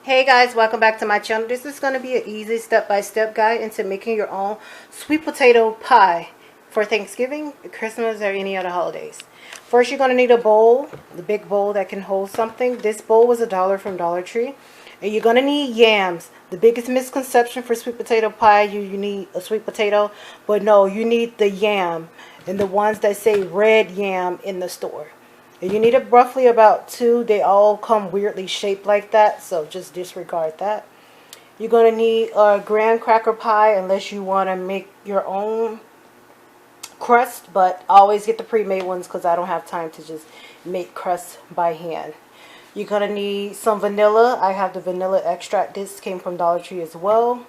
Hey guys, welcome back to my channel. This is going to be an easy step-by-step guide into making your own sweet potato pie for Thanksgiving, Christmas, or any other holidays. First, you're going to need a bowl, the big bowl that can hold something. This bowl was $1 from Dollar Tree. And you're going to need yams. The biggest misconception for sweet potato pie, you need a sweet potato. But no, you need the yam. And the ones that say red yam in the store. And you need roughly about 2. They all come weirdly shaped like that, so just disregard that. You're going to need a graham cracker pie unless you want to make your own crust, but always get the pre-made ones because I don't have time to just make crust by hand. You're going to need some vanilla. I have the vanilla extract. This came from Dollar Tree as well.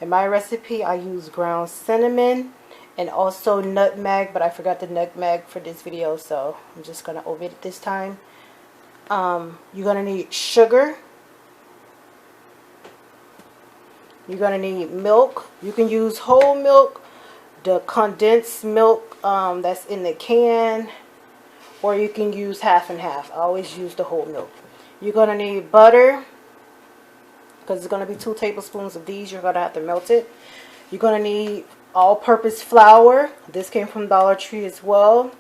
In my recipe, I use ground cinnamon and also nutmeg, but I forgot the nutmeg for this video, so I'm just going to omit it this time. You're going to need sugar. You're going to need milk. You can use whole milk, the condensed milk that's in the can, or you can use half and half. I always use the whole milk. You're going to need butter, because it's going to be 2 tablespoons of these. You're going to have to melt it. You're going to need all-purpose flour. This came from Dollar Tree as well.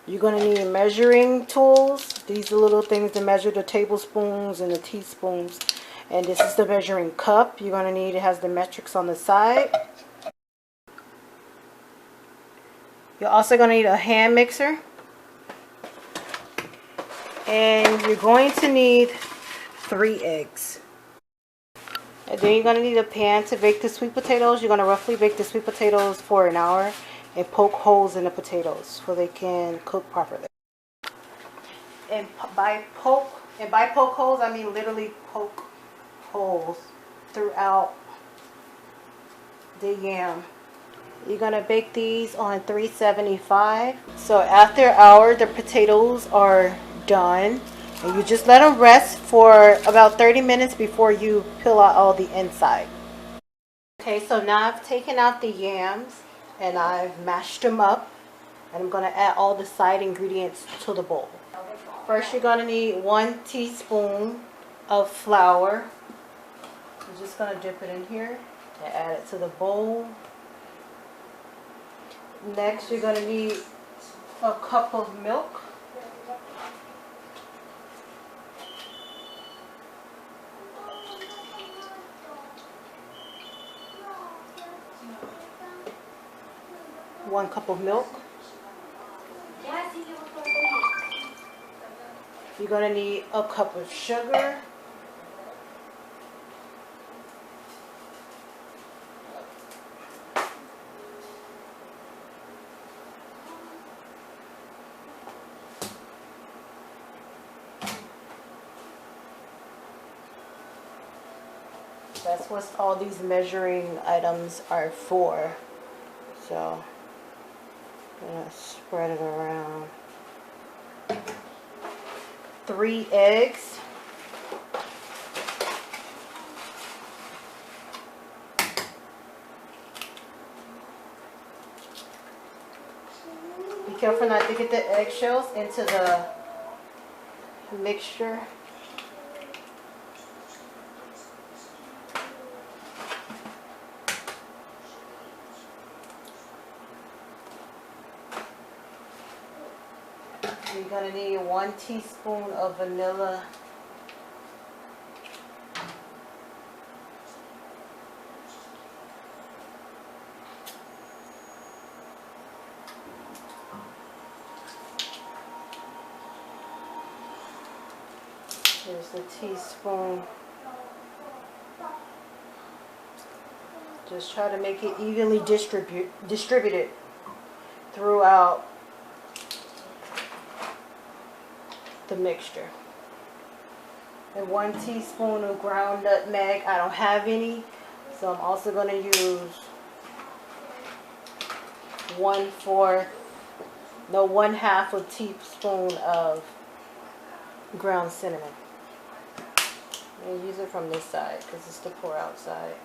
You're going to need measuring tools. These are little things to measure the tablespoons and the teaspoons. And this is the measuring cup. You're going to need, it has the metrics on the side. You're also going to need a hand mixer. And you're going to need 3 eggs. And then you're going to need a pan to bake the sweet potatoes. You're going to roughly bake the sweet potatoes for an hour and poke holes in the potatoes so they can cook properly. And by poke holes, I mean literally poke holes throughout the yam. You're going to bake these on 375. So after an hour, the potatoes are done. And you just let them rest for about 30 minutes before you peel out all the inside. Okay, so now I've taken out the yams and I've mashed them up. And I'm going to add all the side ingredients to the bowl. First, you're going to need 1 teaspoon of flour. I'm just going to dip it in here and add it to the bowl. Next, you're going to need a cup of milk. One cup of milk. You're going to need a cup of sugar. That's what all these measuring items are for. So I'm going to spread it around. 3 eggs. Be careful not to get the eggshells into the mixture. You're going to need 1 teaspoon of vanilla. Here's the teaspoon. Just try to make it evenly distributed throughout the mixture. And 1 teaspoon of ground nutmeg. I don't have any, so I'm also going to use 1/4 a teaspoon of ground cinnamon. I'm going to use it from this side because it's the pour outside.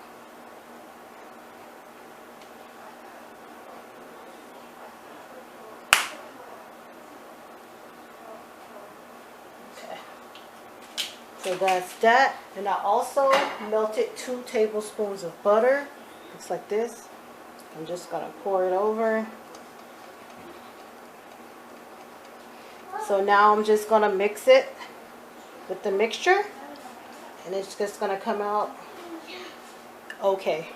So that's that. And I also melted 2 tablespoons of butter. Looks like this. I'm just going to pour it over. So now I'm just going to mix it with the mixture. And it's just going to come out okay.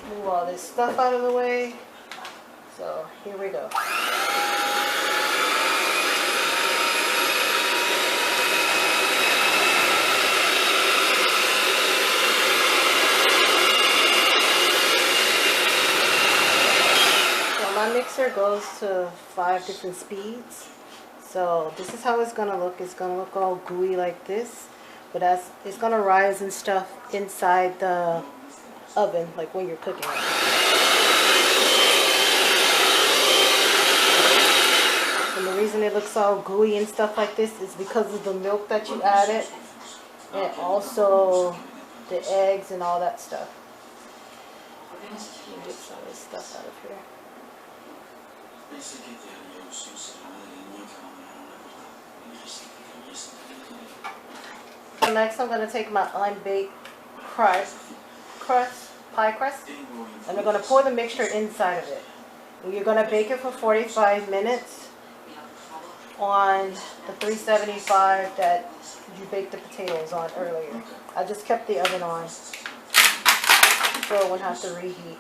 Move all this stuff out of the way. So here we go. My mixer goes to 5 different speeds, so this is how it's gonna look. It's gonna look all gooey like this, but as it's gonna rise and stuff inside the oven, like when you're cooking it. And the reason it looks all gooey and stuff like this is because of the milk that you added, and also the eggs and all that stuff. Let me get some of this stuff out of here. So next I'm going to take my unbaked pie crust, and I'm going to pour the mixture inside of it. And you're going to bake it for 45 minutes on the 375 that you baked the potatoes on earlier. I just kept the oven on so it wouldn't have to reheat.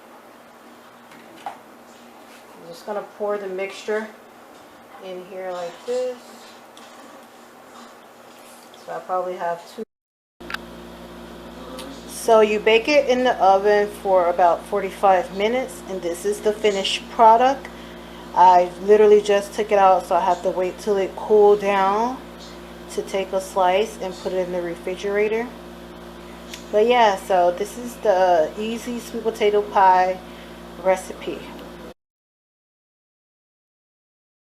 I'm just going to pour the mixture in here like this. So I probably have 2. So you bake it in the oven for about 45 minutes, and this is the finished product. I literally just took it out, so I have to wait till it cooled down to take a slice and put it in the refrigerator. But yeah, so this is the easy sweet potato pie recipe.